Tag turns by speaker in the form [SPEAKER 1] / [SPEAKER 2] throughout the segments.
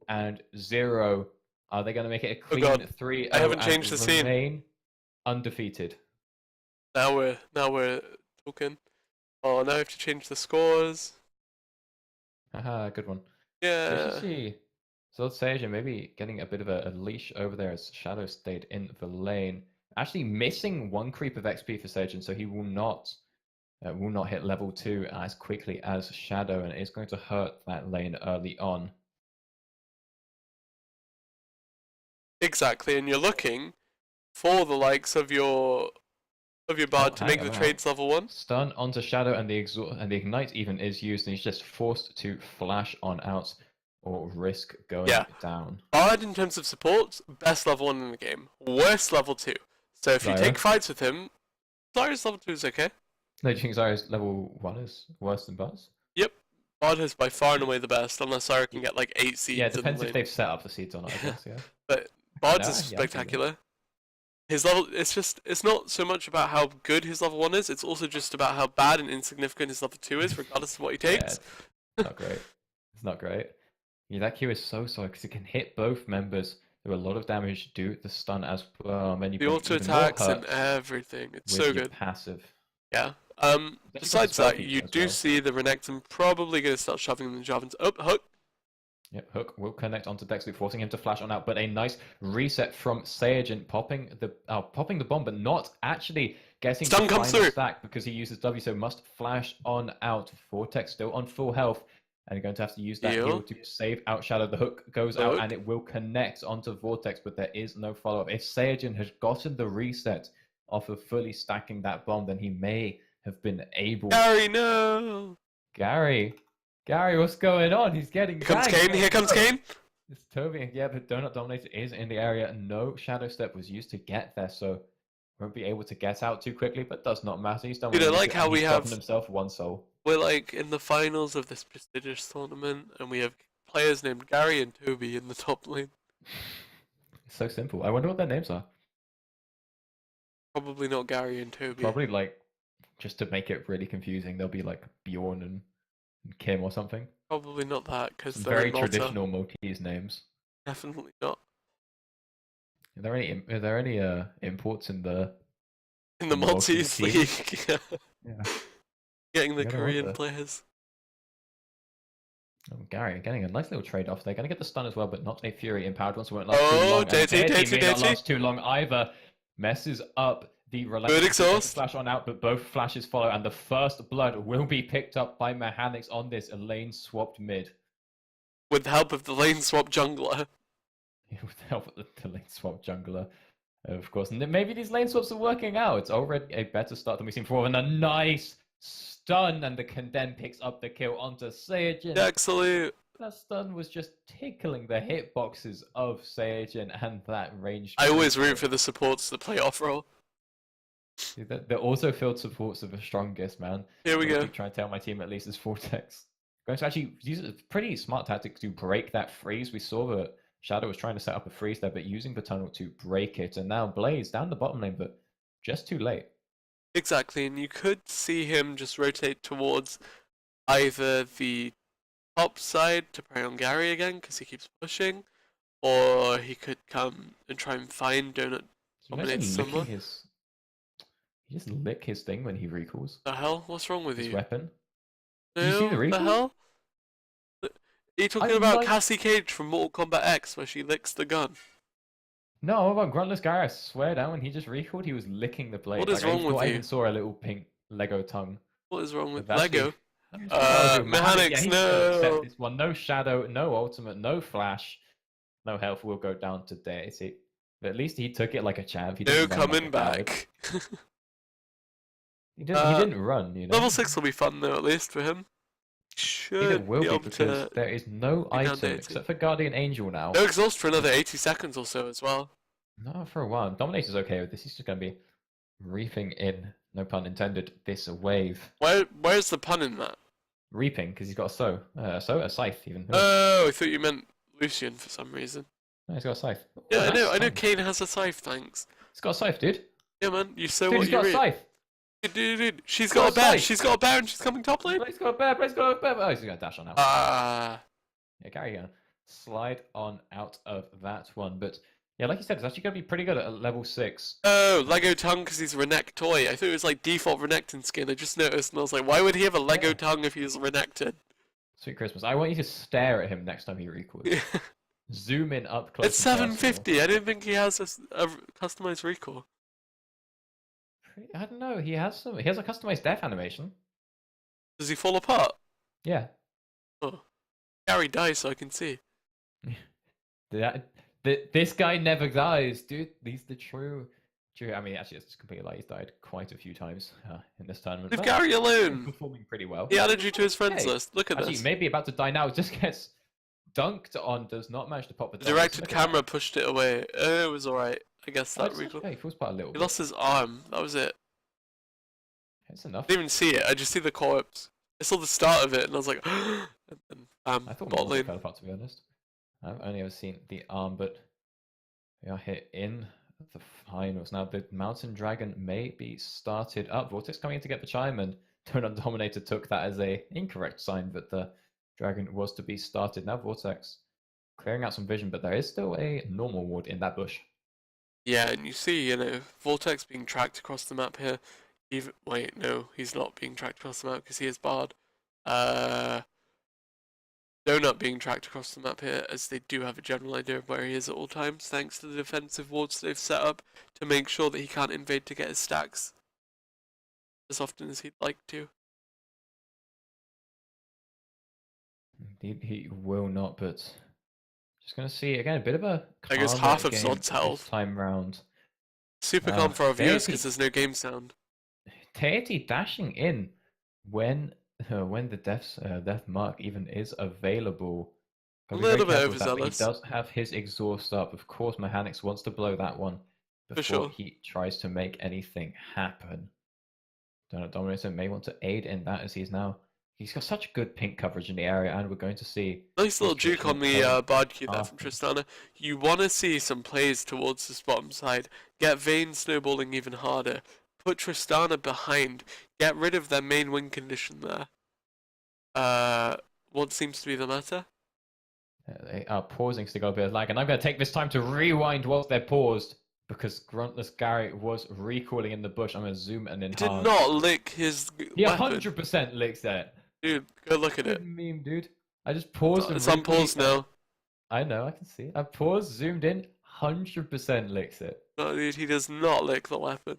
[SPEAKER 1] and 0. Are they going to make it a
[SPEAKER 2] Oh
[SPEAKER 1] clean
[SPEAKER 2] God.
[SPEAKER 1] 3-0
[SPEAKER 2] I haven't
[SPEAKER 1] and
[SPEAKER 2] changed the scene.
[SPEAKER 1] remain undefeated?
[SPEAKER 2] Now we're talking. Oh, now I have to change the scores.
[SPEAKER 1] Haha, good one.
[SPEAKER 2] Yeah.
[SPEAKER 1] Good to see. So let's say maybe getting a bit of a leash over there as Shadow stayed in the lane. Actually missing 1 creep of XP for Sajin, so he will not hit level 2 as quickly as Shadow, and it is going to hurt that lane early on.
[SPEAKER 2] Exactly, and you're looking for the likes of your bard to make the trades level 1.
[SPEAKER 1] Stun onto Shadow, and the ignite even is used, and he's just forced to flash on out or risk going down.
[SPEAKER 2] Bard in terms of support, best level 1 in the game. Worst level 2. So if you take fights with him, Zarya's level 2 is okay.
[SPEAKER 1] No, do you think Zarya's level 1 is worse than Bard's?
[SPEAKER 2] Yep. Bard is by far and away the best, unless Zarya can get like 8 seeds.
[SPEAKER 1] Yeah, it depends if they've set up the seeds or not, I guess, yeah.
[SPEAKER 2] But Bard's is spectacular. His level, it's not so much about how good his level 1 is, it's also just about how bad and insignificant his level 2 is, regardless of what he takes.
[SPEAKER 1] Yeah, not great. It's not great. Yeah, that Q is so because it can hit both members. Do a lot of damage, do the stun as well. And then you
[SPEAKER 2] the auto attacks and everything. It's so good.
[SPEAKER 1] Passive.
[SPEAKER 2] Yeah. Besides that, you do see the Renekton probably going to start shoving the Javans up. Hook.
[SPEAKER 1] Yep, Hook will connect onto Dexter, forcing him to flash on out. But a nice reset from Sajin, popping the bomb, but not actually getting
[SPEAKER 2] stun
[SPEAKER 1] the
[SPEAKER 2] comes
[SPEAKER 1] final
[SPEAKER 2] through
[SPEAKER 1] stack because he uses W, so must flash on out. Vortex still on full health. And you're going to have to use that heal to save out Shadow. The hook goes out and it will connect onto Vortex, but there is no follow-up. If Sajin has gotten the reset off of fully stacking that bomb, then he may have been able...
[SPEAKER 2] Gary, no!
[SPEAKER 1] Gary, what's going on? He's getting...
[SPEAKER 2] Here comes Kane!
[SPEAKER 1] It's Toby, yeah, but Donut Dominator is in the area. No Shadow Step was used to get there, so won't be able to get out too quickly, but does not matter. He's done.
[SPEAKER 2] Dude, I like how we have
[SPEAKER 1] himself 1 soul.
[SPEAKER 2] We're like in the finals of this prestigious tournament, and we have players named Gary and Toby in the top lane.
[SPEAKER 1] It's so simple. I wonder what their names are.
[SPEAKER 2] Probably not Gary and Toby.
[SPEAKER 1] Probably like, just to make it really confusing, they'll be like Bjorn and Kim or something.
[SPEAKER 2] Probably not that, because they're
[SPEAKER 1] very traditional Maltese names.
[SPEAKER 2] Definitely not.
[SPEAKER 1] Are there any imports in the
[SPEAKER 2] Maltese league?
[SPEAKER 1] Yeah.
[SPEAKER 2] Getting the Korean players.
[SPEAKER 1] Oh, Gary getting a nice little trade off. They're going to get the stun as well, but not a Fury empowered one, so it won't last too long.
[SPEAKER 2] Daisy.
[SPEAKER 1] Not last too long either. Messes up the relentless flash on out, but both flashes follow, and the first blood will be picked up by Mechanics on this lane swapped mid.
[SPEAKER 2] With the help of the lane swap jungler.
[SPEAKER 1] With the help of the lane swap jungler, of course. And maybe these lane swaps are working out. It's already a better start than we've seen before, and a nice stun, and the Condemn picks up the kill onto Sajin.
[SPEAKER 2] Excellent.
[SPEAKER 1] That stun was just tickling the hitboxes of Sajin and that range.
[SPEAKER 2] I always root for the supports that play off-roll.
[SPEAKER 1] The auto-filled supports are the strongest, man.
[SPEAKER 2] Here we go.
[SPEAKER 1] Trying to tell my team at least is Vortex. Going to actually use a pretty smart tactic to break that freeze. We saw that Shadow was trying to set up a freeze there, but using the tunnel to break it. And now Blaze down the bottom lane, but just too late.
[SPEAKER 2] Exactly, and you could see him just rotate towards either the top side to prey on Gary again, because he keeps pushing, or he could come and try and find Donut Dominator somewhere.
[SPEAKER 1] He just lick his thing when he recalls.
[SPEAKER 2] The hell? What's wrong with
[SPEAKER 1] his
[SPEAKER 2] you?
[SPEAKER 1] Weapon?
[SPEAKER 2] No,
[SPEAKER 1] Did you see the recall?
[SPEAKER 2] The hell? Are you talking about Cassie Cage from Mortal Kombat X, where she licks the gun?
[SPEAKER 1] No, about Gruntless Gary, I swear down, when he just recalled, he was licking the blade.
[SPEAKER 2] What is wrong with you?
[SPEAKER 1] I even saw a little pink Lego tongue.
[SPEAKER 2] What is wrong with Lego?
[SPEAKER 1] Mechanics,
[SPEAKER 2] no!
[SPEAKER 1] This one. No Shadow, no Ultimate, no Flash, no health will go down to Daisy. But at least he took it like a champ.
[SPEAKER 2] No coming back.
[SPEAKER 1] He didn't run, you know.
[SPEAKER 2] Level 6 will be fun though, at least for him.
[SPEAKER 1] It will be because there is no item except for Guardian Angel now.
[SPEAKER 2] No exhaust for another 80 seconds or so as well.
[SPEAKER 1] No, for a while. Dominator's okay with this. He's just going to be reaping in, no pun intended, this wave.
[SPEAKER 2] Where's the pun in that?
[SPEAKER 1] Reaping, because he's got a scythe even.
[SPEAKER 2] Oh, I thought you meant Lucian for some reason.
[SPEAKER 1] No, he's got a scythe.
[SPEAKER 2] Yeah, I know Kane has a scythe, thanks.
[SPEAKER 1] He's got a scythe, dude.
[SPEAKER 2] Yeah, man, you so
[SPEAKER 1] dude,
[SPEAKER 2] what
[SPEAKER 1] he's
[SPEAKER 2] you
[SPEAKER 1] got
[SPEAKER 2] read.
[SPEAKER 1] A scythe.
[SPEAKER 2] Dude, she's got a bear. She's got a bear and she's coming top lane.
[SPEAKER 1] He's got a bear. Oh, he's going to dash on now.
[SPEAKER 2] Yeah,
[SPEAKER 1] carry on. slide on out of that one. But yeah, like you said, it's actually going to be pretty good at level 6.
[SPEAKER 2] Oh, Lego tongue because he's a Renekton toy. I thought it was like default Renekton skin. I just noticed and I was like, why would he have a Lego tongue if he's Renekton?
[SPEAKER 1] Sweet Christmas. I want you to stare at him next time he recalls. Zoom in up close.
[SPEAKER 2] It's 750. I didn't think he has a customized recall.
[SPEAKER 1] I don't know. He has some. He has a customized death animation.
[SPEAKER 2] Does he fall apart?
[SPEAKER 1] Yeah.
[SPEAKER 2] Oh, Gary dies so I can see.
[SPEAKER 1] This guy never dies, dude. He's the true. I mean, actually, it's completely like he's died quite a few times in this tournament.
[SPEAKER 2] Leave Gary alone.
[SPEAKER 1] Performing pretty well.
[SPEAKER 2] He added you to his friends list. Look at
[SPEAKER 1] actually,
[SPEAKER 2] this.
[SPEAKER 1] Maybe about to die now. Just gets dunked on. Does not manage to pop the.
[SPEAKER 2] Directed camera pushed it away. It was alright. I guess that recall.
[SPEAKER 1] He falls apart a little.
[SPEAKER 2] He lost his arm. That was it.
[SPEAKER 1] It's enough.
[SPEAKER 2] I didn't even see it. I just see the corpse. I saw the start of it and I was like, and
[SPEAKER 1] I thought more fell apart, to be honest. I've only ever seen the arm, but we are here in the finals. Now, the Mountain Dragon may be started up. Vortex coming in to get the chime, and Donut Dominator took that as a incorrect sign that the Dragon was to be started. Now, Vortex clearing out some vision, but there is still a normal ward in that bush.
[SPEAKER 2] Yeah, and you see, Vortex being tracked across the map here. Wait, no, he's not being tracked across the map because he is barred. Donut being tracked across the map here, as they do have a general idea of where he is at all times, thanks to the defensive wards they've set up to make sure that he can't invade to get his stacks as often as he'd like to.
[SPEAKER 1] Indeed, he will not, but just going to see, again, a bit of a
[SPEAKER 2] I guess half of Zod's health.
[SPEAKER 1] This time round.
[SPEAKER 2] Super calm for our viewers because there's no game sound.
[SPEAKER 1] Teati dashing in when the death mark even is available.
[SPEAKER 2] A little bit overzealous.
[SPEAKER 1] He does have his exhaust up. Of course, Mechanics wants to blow that one before he tries to make anything happen. Donut Dominator may want to aid in that as he's got such good pink coverage in the area, and we're going to see
[SPEAKER 2] nice little juke on the Bard Q there from Tristana. You want to see some plays towards this bottom side. Get Vayne snowballing even harder. Put Tristana behind. Get rid of their main win condition there. What seems to be the matter?
[SPEAKER 1] They are pausing to go a bit of lag, and I'm going to take this time to rewind whilst they're paused because Gruntless Gary was recalling in the bush. I'm going to zoom and enhance.
[SPEAKER 2] He did not lick his
[SPEAKER 1] He 100% licks that.
[SPEAKER 2] Dude, go look at it.
[SPEAKER 1] Meme, dude. I just paused.
[SPEAKER 2] It's on pause now.
[SPEAKER 1] I know, I can see. I paused, zoomed in, 100% licks it.
[SPEAKER 2] No, dude, he does not lick the weapon.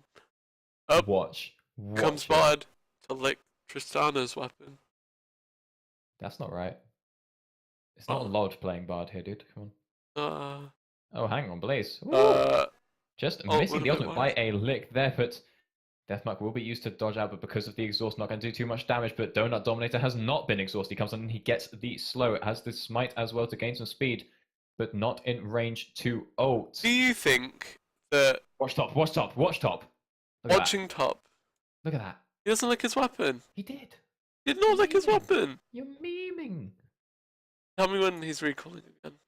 [SPEAKER 1] Watch
[SPEAKER 2] comes Bard to lick Tristana's weapon.
[SPEAKER 1] That's not right. It's not Lodge playing Bard here, dude. Come on. Oh, hang on, Blaze. Just missing the ultimate by a lick there, but Deathmark will be used to dodge out, but because of the exhaust, not going to do too much damage. But Donut Dominator has not been exhausted. He comes on and he gets the slow. It has the smite as well to gain some speed, but not in range to ult.
[SPEAKER 2] Do you think that...
[SPEAKER 1] Watch top, watch top, watch top.
[SPEAKER 2] Watching top.
[SPEAKER 1] Look at that.
[SPEAKER 2] He doesn't lick his weapon.
[SPEAKER 1] He did.
[SPEAKER 2] He did not lick his weapon.
[SPEAKER 1] You're memeing.
[SPEAKER 2] Tell me when he's recalling again.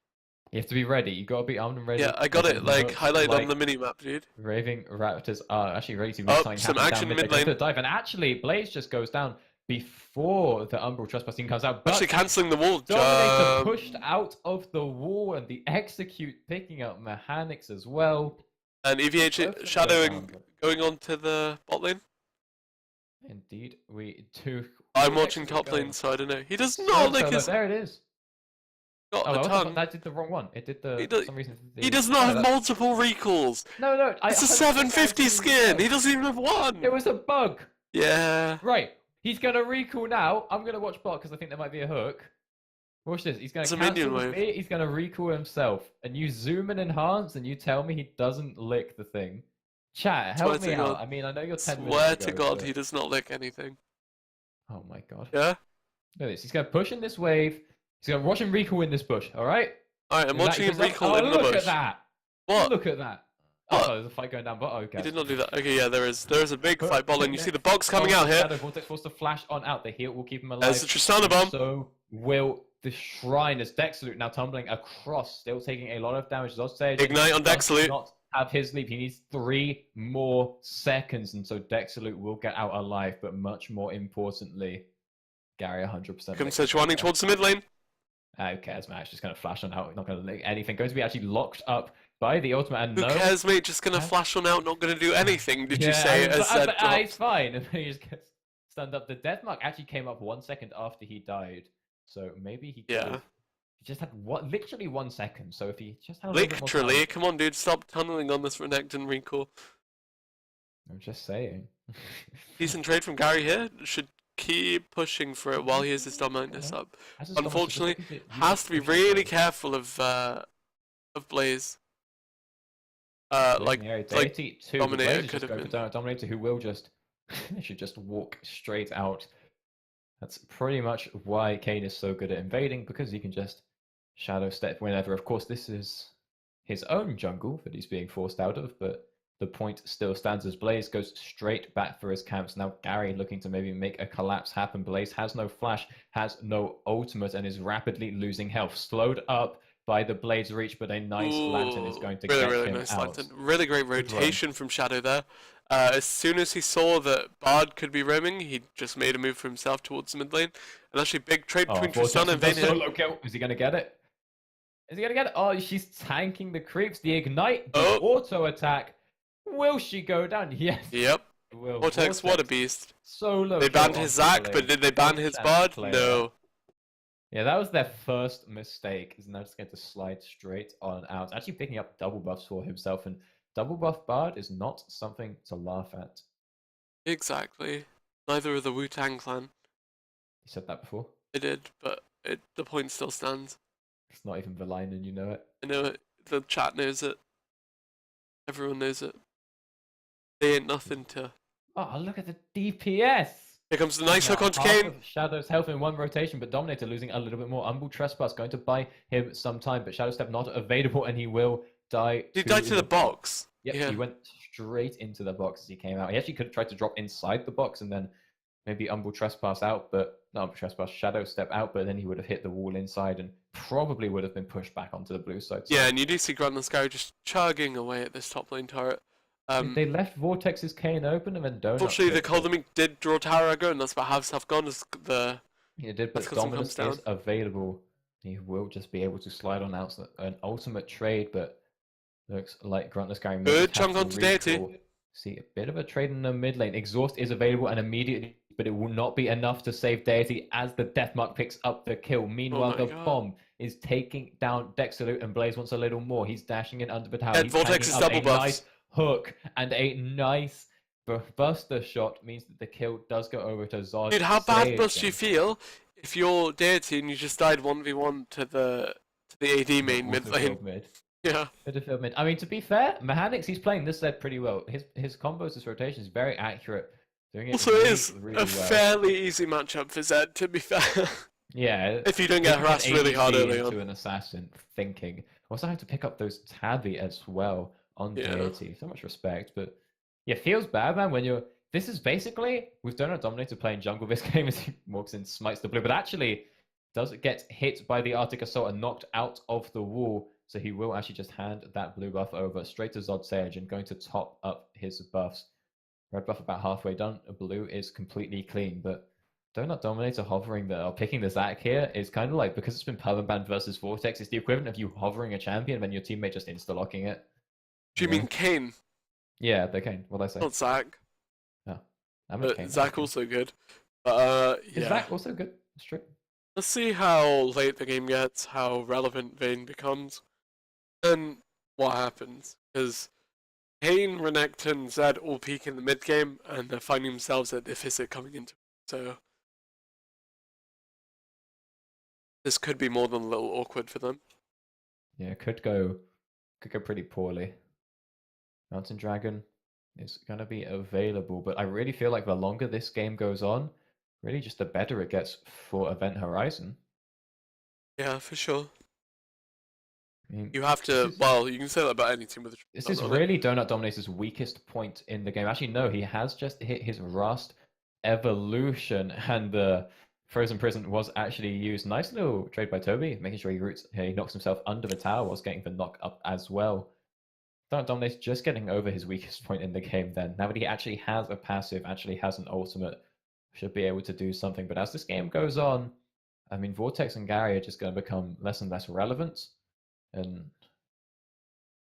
[SPEAKER 1] You have to be ready. You gotta be armed and ready.
[SPEAKER 2] Yeah, I got it. Like highlighted on the mini map, dude.
[SPEAKER 1] Raving Raptors are actually ready to
[SPEAKER 2] some action mid lane.
[SPEAKER 1] Dive, and actually, Blaze just goes down before the Umbral Trespassing comes out. But
[SPEAKER 2] actually, cancelling the wall.
[SPEAKER 1] Dominator pushed out of the wall, and the Execute picking up Mechanics as well.
[SPEAKER 2] And EvH shadowing going on to the bot lane.
[SPEAKER 1] Indeed, we do.
[SPEAKER 2] I'm watching top lane, so I don't know. He does not lick his.
[SPEAKER 1] There it is.
[SPEAKER 2] Got the tongue.
[SPEAKER 1] That did the wrong one. It did for some reason.
[SPEAKER 2] He does not have multiple recalls.
[SPEAKER 1] No.
[SPEAKER 2] It's a 750 skin. He doesn't even have one.
[SPEAKER 1] It was a bug.
[SPEAKER 2] Yeah.
[SPEAKER 1] Right. He's gonna recall now. I'm gonna watch bot because I think there might be a hook. Watch this. He's gonna cancel the bait. He's gonna recall himself. And you zoom and enhance, and you tell me he doesn't lick the thing. Chat, help me out. I mean, I know you're 10 minutes.
[SPEAKER 2] Swear to God, he does not lick anything.
[SPEAKER 1] Oh my God.
[SPEAKER 2] Yeah.
[SPEAKER 1] Look at this. He's gonna push in this wave. He's gonna watch him recall in this bush. All right.
[SPEAKER 2] All right. I'm watching him recall in the bush.
[SPEAKER 1] Look at that.
[SPEAKER 2] What?
[SPEAKER 1] Look at that.
[SPEAKER 2] What?
[SPEAKER 1] Oh, there's a fight going down. But okay.
[SPEAKER 2] He did not do that. Okay, yeah, there is. There is a big fight ball, and you see the box coming out here.
[SPEAKER 1] Vortex forced to flash on out. The heal will keep him alive.
[SPEAKER 2] There's the Tristana bomb.
[SPEAKER 1] So will the Shrine as Dexalute now tumbling across, still taking a lot of damage.
[SPEAKER 2] Ignite on Dexalute.
[SPEAKER 1] Not have his leap. He needs 3 more seconds, and so Dexalute will get out alive. But much more importantly, Gary 100%.
[SPEAKER 2] Comes Sejuani towards the mid lane.
[SPEAKER 1] Who cares, man? It's just going to flash on out. Not going to do anything. Going to be actually locked up by the ultimate. And
[SPEAKER 2] Who
[SPEAKER 1] no.
[SPEAKER 2] cares, mate? Just gonna flash on out, not gonna do anything. Did you say as
[SPEAKER 1] but,
[SPEAKER 2] Zed drops?
[SPEAKER 1] it's fine. And he just gets stunned up. The death mark actually came up 1 second after he died. So maybe he could have. He just had literally 1 second. So if he just had a little bit more time.
[SPEAKER 2] Literally, come on, dude, stop tunneling on this Renekton recall.
[SPEAKER 1] I'm just saying.
[SPEAKER 2] Decent trade from Gary here. Should keep pushing for it while he has his dominance up. Unfortunately, has to be really careful of Blaze.
[SPEAKER 1] Dominator could have been. Dominator, who will just should just walk straight out. That's pretty much why Kane is so good at invading, because he can just shadow step whenever. Of course, this is his own jungle that he's being forced out of, but the point still stands as Blaze goes straight back for his camps. Now Gary looking to maybe make a collapse happen. Blaze has no flash, has no ultimate, and is rapidly losing health. Slowed up by the Blade's reach, but a nice lantern is going to get him
[SPEAKER 2] nice
[SPEAKER 1] out.
[SPEAKER 2] Lantern. Really great rotation from Shadow there. As soon as he saw that Bard could be roaming, he just made a move for himself towards the mid lane. And actually, big trade between Tristana and Vayne here.
[SPEAKER 1] Is he going to get it? Is he going to get it? Oh, she's tanking the creeps. The ignite, the auto attack. Will she go down? Yes.
[SPEAKER 2] Yep. Vortex, what a beast.
[SPEAKER 1] Solo.
[SPEAKER 2] They banned his Zac, but did they ban his Bard? No.
[SPEAKER 1] Yeah, that was their first mistake. Is now just going to slide straight on out. Actually picking up double buffs for himself, and double buff Bard is not something to laugh at.
[SPEAKER 2] Exactly. Neither of the Wu-Tang clan.
[SPEAKER 1] You said that before?
[SPEAKER 2] I did, but the point still stands.
[SPEAKER 1] It's not even the line and you know it.
[SPEAKER 2] I know it. The chat knows it. Everyone knows it. They ain't nothing to...
[SPEAKER 1] Oh, look at the DPS!
[SPEAKER 2] Here comes the nice hook onto Kane.
[SPEAKER 1] Shadow's health in one rotation, but Dominator losing a little bit more. Humble Trespass going to buy him some time, but Shadow Step not available, and he will die.
[SPEAKER 2] He died to the box.
[SPEAKER 1] Yep, yeah, he went straight into the box as he came out. He actually could have tried to drop inside the box and then maybe Humble Trespass out, but not Humble Trespass, Shadow Step out, but then he would have hit the wall inside and probably would have been pushed back onto the blue side.
[SPEAKER 2] Yeah, and you do see Grant and Sky just chugging away at this top lane turret.
[SPEAKER 1] They left Vortex's Kane open and then Donut.
[SPEAKER 2] Unfortunately, the Coldemic did draw tower aggro, and that's about how stuff gone. As the
[SPEAKER 1] he did, but Dominus is available. He will just be able to slide on out an ultimate trade, but looks like Gruntless Gary.
[SPEAKER 2] Good chunk onto Deity.
[SPEAKER 1] See a bit of a trade in the mid lane. Exhaust is available and immediately, but it will not be enough to save Deity as the Deathmark picks up the kill. Meanwhile, the bomb is taking down Dexalute, and Blaze wants a little more. He's dashing in under the tower.
[SPEAKER 2] And Vortex is double buffs.
[SPEAKER 1] Nice hook and a nice buster shot means that the kill does go over to Zod.
[SPEAKER 2] Dude, how bad must you feel if you're Deity and you just died 1v1 to the AD main mid lane? Yeah.
[SPEAKER 1] Midfield mid. I mean, to be fair, mechanics he's playing this set pretty well. His combos, his rotation is very accurate. Doing it
[SPEAKER 2] also, it is a fairly easy matchup for Zed, to be fair.
[SPEAKER 1] Yeah.
[SPEAKER 2] If you don't get harassed really hard early on.
[SPEAKER 1] To an assassin thinking. Also have to pick up those Tabby as well on Deity. So much respect, but yeah, feels bad, man, when you're... This is basically, with Donut Dominator playing jungle this game as he walks in, smites the blue, but actually does get hit by the Arctic Assault and knocked out of the wall, so he will actually just hand that blue buff over straight to Zod Sage and going to top up his buffs. Red buff about halfway done, blue is completely clean, but Donut Dominator hovering there, or picking the Zac here, is kind of like, because it's been permaban versus Vortex, it's the equivalent of you hovering a champion when your teammate just insta-locking it.
[SPEAKER 2] Do you mean Kane?
[SPEAKER 1] Yeah, the Kane. What did I say?
[SPEAKER 2] Not Zac.
[SPEAKER 1] Oh,
[SPEAKER 2] but
[SPEAKER 1] Kane.
[SPEAKER 2] Zac also good.
[SPEAKER 1] Yeah.
[SPEAKER 2] Is
[SPEAKER 1] Zac also good? That's true.
[SPEAKER 2] Let's see how late the game gets, how relevant Vayne becomes, and what happens. Because Kane, Renekton, Zed all peak in the mid game, and they're finding themselves at deficit coming into it. So this could be more than a little awkward for them.
[SPEAKER 1] Yeah, it could go pretty poorly. Mountain Dragon is going to be available, but I really feel like the longer this game goes on, really just the better it gets for Event Horizon.
[SPEAKER 2] Yeah, for sure.
[SPEAKER 1] I mean,
[SPEAKER 2] you have to, well, you can say that about any team with a...
[SPEAKER 1] This is really Donut Dominator's weakest point in the game. Actually, no, he has just hit his Rust evolution, and the Frozen Prison was actually used. Nice little trade by Toby, making sure he knocks himself under the tower whilst getting the knock up as well. Donut Dominator just getting over his weakest point in the game then. Now that he actually has a passive, actually has an ultimate, should be able to do something. But as this game goes on, I mean, Vortex and Gary are just going to become less and less relevant. And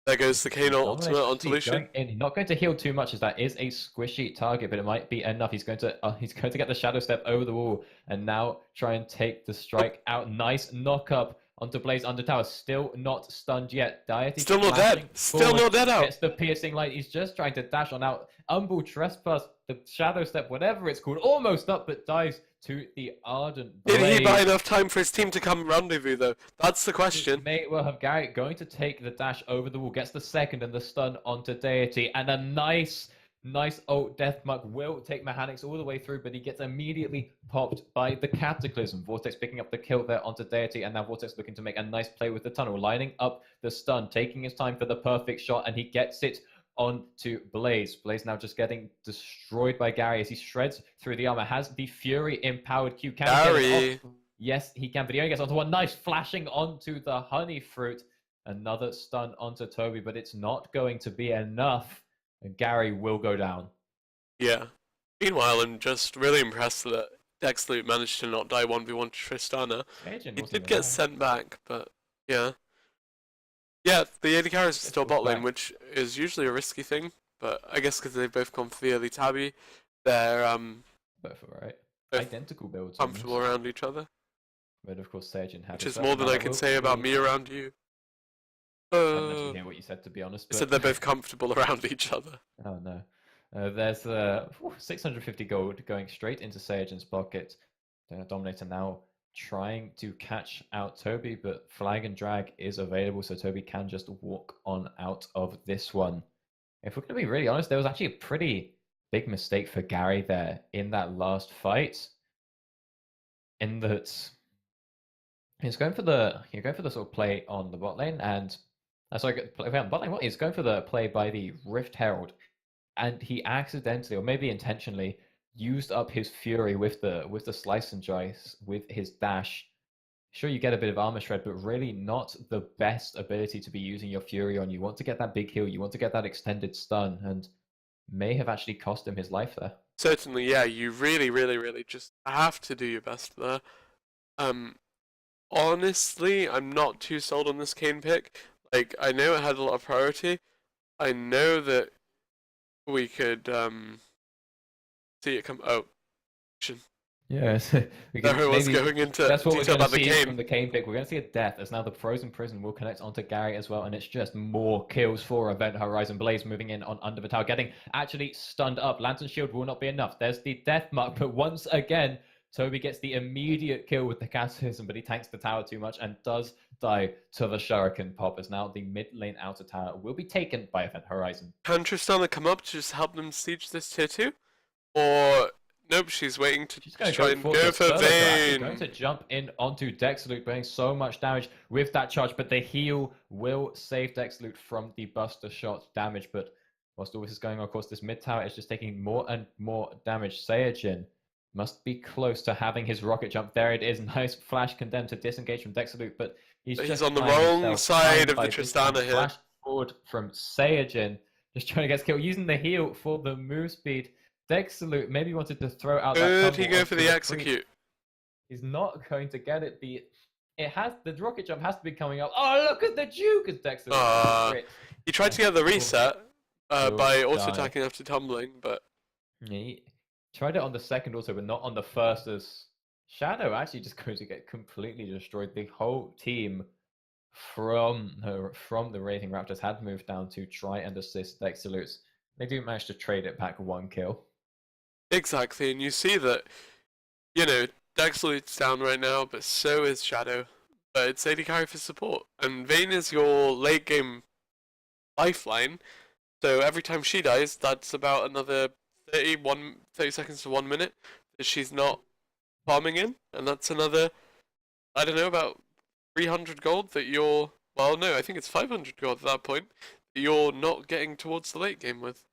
[SPEAKER 2] there goes the Kano ultimate onto Lucian.
[SPEAKER 1] He's not going to heal too much, as that is a squishy target, but it might be enough. He's going to get the Shadow Step over the wall, and now try and take the strike out. Nice knock up onto Blaze under tower. Still not stunned yet. Deity
[SPEAKER 2] still not dead. Still not dead out.
[SPEAKER 1] Gets the piercing light. He's just trying to dash on out. Umble Trespass, the Shadow Step, whatever it's called, almost up, but dies to the Ardent Blade.
[SPEAKER 2] Did he buy enough time for his team to come rendezvous, though? That's the question.
[SPEAKER 1] May well have Gary going to take the dash over the wall, gets the second and the stun onto Deity, and a nice ult. Deathmark will take mechanics all the way through, but he gets immediately popped by the Cataclysm. Vortex picking up the kill there onto Deity, and now Vortex looking to make a nice play with the tunnel, lining up the stun, taking his time for the perfect shot, and he gets it onto Blaze. Blaze now just getting destroyed by Gary as he shreds through the armor. Has the Fury empowered Q. Can Gary. Yes, he can, but he only gets onto one. Nice flashing onto the Honey Fruit. Another stun onto Toby, but it's not going to be enough. And Gary will go down.
[SPEAKER 2] Yeah. Meanwhile, I'm just really impressed that Dexloot managed to not die 1v1 Tristana. He did get sent back, but yeah. Yeah, the AD carries are still bot lane, which is usually a risky thing, but I guess because they've both gone for the early tabby, they're
[SPEAKER 1] both alright. Identical builds.
[SPEAKER 2] Comfortable around each other.
[SPEAKER 1] But of course, Sage and Happy.
[SPEAKER 2] Which is more than I can say about me around you.
[SPEAKER 1] I didn't actually hear what you said, to be honest.
[SPEAKER 2] But... I said they're both comfortable around each other.
[SPEAKER 1] Oh no. There's 650 gold going straight into Sage's pocket. Dominator now trying to catch out Toby, but Flag and Drag is available, so Toby can just walk on out of this one. If we're going to be really honest, there was actually a pretty big mistake for Gary there in that last fight. In that he's going for the sort of play on the bot lane, and bot lane. What he's going for the play by the Rift Herald, and he accidentally, or maybe intentionally, used up his Fury with the Slice and Dice with his dash. Sure, you get a bit of armor shred, but really not the best ability to be using your Fury on. You want to get that big heal, you want to get that extended stun, and may have actually cost him his life there.
[SPEAKER 2] Certainly, yeah. You really, really, really just have to do your best there. Honestly, I'm not too sold on this Kayn pick. Like, I know it had a lot of priority. I know that we could see it come. Oh,
[SPEAKER 1] yes.
[SPEAKER 2] There was going into
[SPEAKER 1] that's what
[SPEAKER 2] detail about the
[SPEAKER 1] see
[SPEAKER 2] Kayn.
[SPEAKER 1] From the Kayn pick. We're going to see a death as now the Frozen Prison will connect onto Gary as well, and it's just more kills for Event Horizon. Blaze moving in on under the tower, getting actually stunned up. Lantern Shield will not be enough. There's the death mark, but once again, Toby gets the immediate kill with the Cataclysm, but he tanks the tower too much and does die to the Shuriken pop, as now the mid lane outer tower will be taken by Event Horizon.
[SPEAKER 2] Can Tristana come up to just help them siege this tier 2? Or... Nope, she's waiting to try and go for Vayne.
[SPEAKER 1] Going to jump in onto Dexloot, doing so much damage with that charge, but the heal will save Dexloot from the Buster Shot damage. But whilst all this is going on, of course, this mid tower is just taking more and more damage. Saiyajin must be close to having his rocket jump. There it is. Nice flash condemned to disengage from Dexloot, but he's just
[SPEAKER 2] on the wrong side of the Tristana here.
[SPEAKER 1] Flash forward from Saiyajin, just trying to get skill, using the heal for the move speed. Dexloot maybe wanted to throw out that.
[SPEAKER 2] Could he go for the execute?
[SPEAKER 1] He's not going to get it. The rocket jump has to be coming up. Oh, look at the juke as Dexloot.
[SPEAKER 2] He tried to get the reset by auto attacking after tumbling, but
[SPEAKER 1] he tried it on the second also, but not on the first. As Shadow actually just going to get completely destroyed. The whole team from the Raving Raptors had moved down to try and assist Dexloot. They do manage to trade it back 1 kill.
[SPEAKER 2] Exactly, and you see that, Dexloot's down right now, but so is Shadow. But it's AD carry for support, and Vayne is your late game lifeline, so every time she dies, that's about another 30 seconds to 1 minute that she's not farming in, and that's another, I don't know, about 300 gold that you're, well no, I think it's 500 gold at that point, that you're not getting towards the late game with.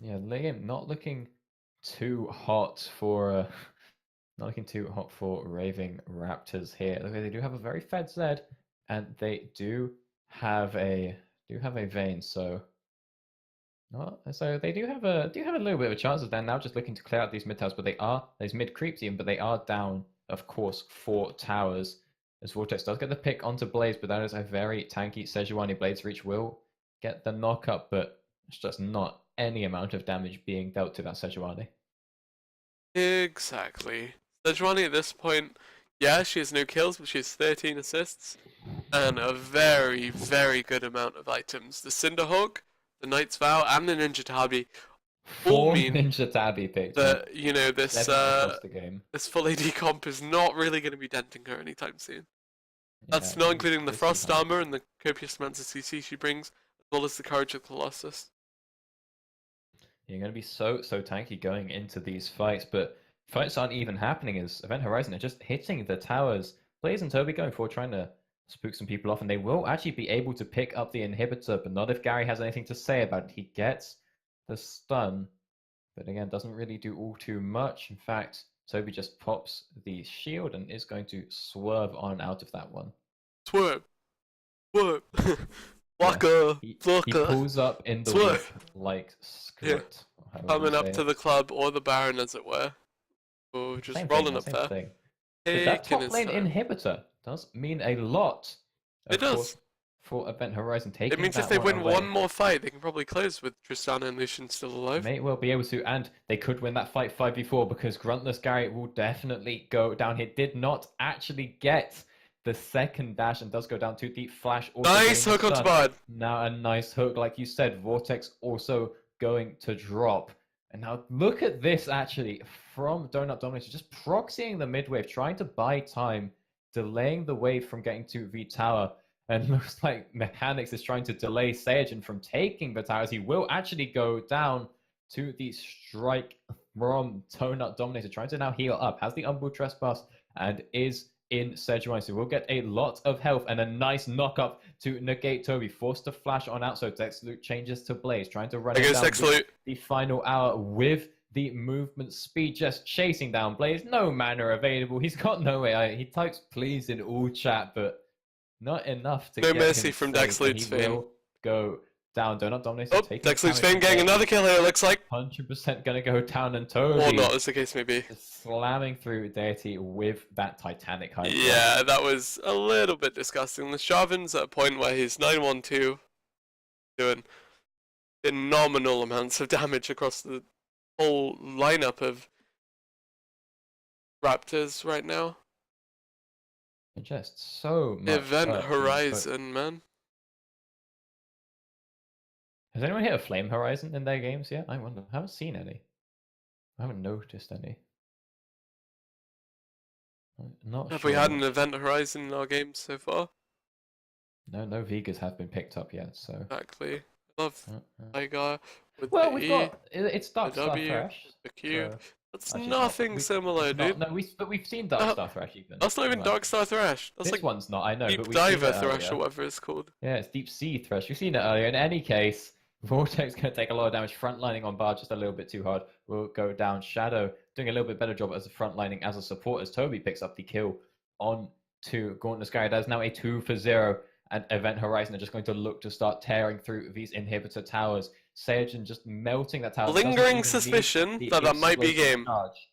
[SPEAKER 1] Yeah, late game not looking too hot for Raving Raptors here. Okay, they do have a very fed Zed, and they do have a Vayne, so So they do have a little bit of a chance of they're now just looking to clear out these mid towers, but these mid creeps even, but they are down, of course, 4 towers. As Vortex does get the pick onto Blaze, but that is a very tanky Sejuani. Blaze Reach will get the knock up, but it's just not any amount of damage being dealt to that Sejuani.
[SPEAKER 2] Exactly. Sejuani at this point, yeah, she has no kills, but she has 13 assists and a very, very good amount of items. The Cinderhawk, the Knight's Vow, and the Ninja Tabi all mean
[SPEAKER 1] Ninja Tabi picked
[SPEAKER 2] that, you know, this
[SPEAKER 1] this
[SPEAKER 2] full AD comp is not really going to be denting her anytime soon. That's not including the Frost Armor and the copious amounts of CC she brings, as well as the Courage of Colossus.
[SPEAKER 1] You're going to be so tanky going into these fights, but fights aren't even happening as Event Horizon are just hitting the towers. Blaze and Toby going for trying to spook some people off, and they will actually be able to pick up the inhibitor, but not if Gary has anything to say about it. He gets the stun, but again, doesn't really do all too much. In fact, Toby just pops the shield and is going to swerve on out of that one.
[SPEAKER 2] Swerve! Swerve! Waka!
[SPEAKER 1] He pulls up in the whip like Squirt.
[SPEAKER 2] Yeah. Coming up to the club or the Baron, as it were. Oh, just rolling up there.
[SPEAKER 1] But that top lane inhibitor does mean a lot.
[SPEAKER 2] It does.
[SPEAKER 1] For Event Horizon taking
[SPEAKER 2] it means if they win one more fight, they can probably close with Tristana and Lucian still alive.
[SPEAKER 1] May well be able to, and they could win that fight 5v4 because Gruntless Gary will definitely go down. He did not actually get the second dash and does go down to the flash.
[SPEAKER 2] Nice hook onto Bard.
[SPEAKER 1] Now a nice hook, like you said. Vortex also going to drop. And now look at this actually from Donut Dominator, just proxying the mid wave, trying to buy time, delaying the wave from getting to the tower. And looks like Mechanics is trying to delay Saiyajin from taking the towers. He will actually go down to the strike from Donut Dominator, trying to now heal up. Has the Umbral Trespass and is in Sejuani. So we'll get a lot of health and a nice knock up to negate Toby. Forced to flash on out, so Dexloot changes to Blaze, trying to run it down the final hour with the movement speed, just chasing down Blaze. No mana available. He's got no AI. He types please in all chat, but not enough to
[SPEAKER 2] no
[SPEAKER 1] get
[SPEAKER 2] mercy
[SPEAKER 1] him
[SPEAKER 2] from
[SPEAKER 1] Dexloot's
[SPEAKER 2] Fane.
[SPEAKER 1] Will go down. Donut Dominator.
[SPEAKER 2] Oh, Dexloot's Fane getting another kill here, it looks like.
[SPEAKER 1] 100% gonna go down, and Toby,
[SPEAKER 2] or not, as the case may be,
[SPEAKER 1] slamming through Deity with that Titanic Hydra.
[SPEAKER 2] Yeah, that was a little bit disgusting. The Sharvan's at a point where he's 9-1-2, doing phenomenal amounts of damage across the whole lineup of Raptors right now.
[SPEAKER 1] Just so much.
[SPEAKER 2] Event Horizon, man.
[SPEAKER 1] Has anyone hit a Flame Horizon in their games yet? I wonder. I haven't seen any. I haven't noticed any. Not
[SPEAKER 2] have
[SPEAKER 1] sure.
[SPEAKER 2] we had an Event Horizon in our games so far?
[SPEAKER 1] No Vegas have been picked up yet, so.
[SPEAKER 2] Exactly. I love Tiger with
[SPEAKER 1] well,
[SPEAKER 2] the
[SPEAKER 1] we've
[SPEAKER 2] E,
[SPEAKER 1] got it's Dark
[SPEAKER 2] the
[SPEAKER 1] Star
[SPEAKER 2] W,
[SPEAKER 1] Thresh.
[SPEAKER 2] the Q.
[SPEAKER 1] So
[SPEAKER 2] that's nothing similar, dude.
[SPEAKER 1] No, but we've seen Dark Star Thresh even.
[SPEAKER 2] That's not even Dark Star Thresh. That's
[SPEAKER 1] this
[SPEAKER 2] like
[SPEAKER 1] one's not. I know.
[SPEAKER 2] Deep
[SPEAKER 1] but
[SPEAKER 2] Diver Thresh or whatever it's called.
[SPEAKER 1] Yeah, it's Deep Sea Thresh. We've seen it earlier. In any case, Vortex going to take a lot of damage. Frontlining on Bard just a little bit too hard. Will go down. Shadow doing a little bit better job as a frontlining as a support as Toby picks up the kill on to Gauntlet Sky. That is now a 2-for-0. And Event Horizon are just going to look to start tearing through these inhibitor towers. Saiyajin just melting that tower.
[SPEAKER 2] Lingering suspicion that might be game.
[SPEAKER 1] Charge.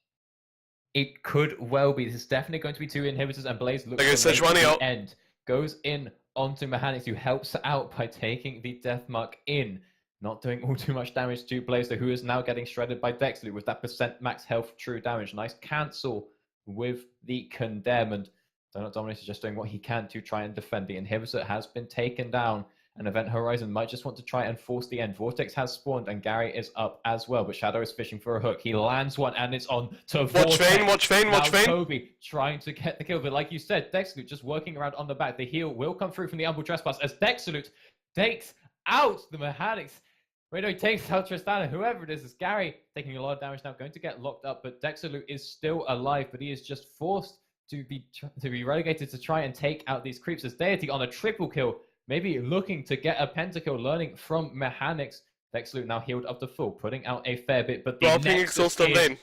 [SPEAKER 1] It could well be. This is definitely going to be 2 inhibitors, and Blaze looks
[SPEAKER 2] to the
[SPEAKER 1] end. Goes in onto Mechanics, who helps out by taking the Death Mark in. Not doing all too much damage to Blaze, who is now getting shredded by Dexloot with that % max health true damage. Nice cancel with the Condemn, and Donut Dominator is just doing what he can to try and defend. The inhibitor has been taken down, and Event Horizon might just want to try and force the end. Vortex has spawned, and Gary is up as well, but Shadow is fishing for a hook. He lands one, and it's on to Vortex.
[SPEAKER 2] Watch Fane.
[SPEAKER 1] Toby trying to get the kill, but like you said, Dexloot just working around on the back. The heal will come through from the Umbral Trespass as Dexloot takes out the Mechanics. Wait, no, he takes out Tristana. Whoever it is Gary taking a lot of damage now, going to get locked up, but Dexloot is still alive, but he is just forced to be relegated to try and take out these creeps as Deity on a triple kill, maybe looking to get a pentakill, learning from Mechanics. Dexloot now healed up to full, putting out a fair bit, but the Nexus is open.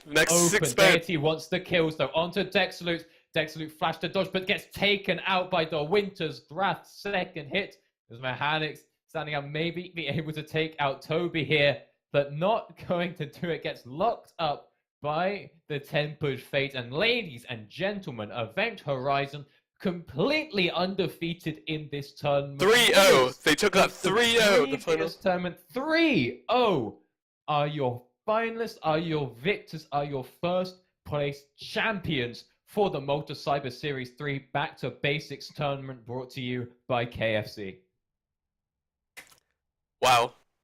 [SPEAKER 1] Deity wants the kills though, onto Dexloot. Dexloot flashed to dodge, but gets taken out by the Winter's Wrath. Second hit as Mechanics standing up, maybe be able to take out Toby here, but not going to do it. Gets locked up by the 10-push Fate. And ladies and gentlemen, Event Horizon completely undefeated in this tournament.
[SPEAKER 2] 3-0. They took that 3-0 in the final
[SPEAKER 1] tournament. 3-0 are your finalists, are your victors, are your first place champions for the Malta Cyber Series 3 Back to Basics tournament, brought to you by KFC.
[SPEAKER 2] Wow.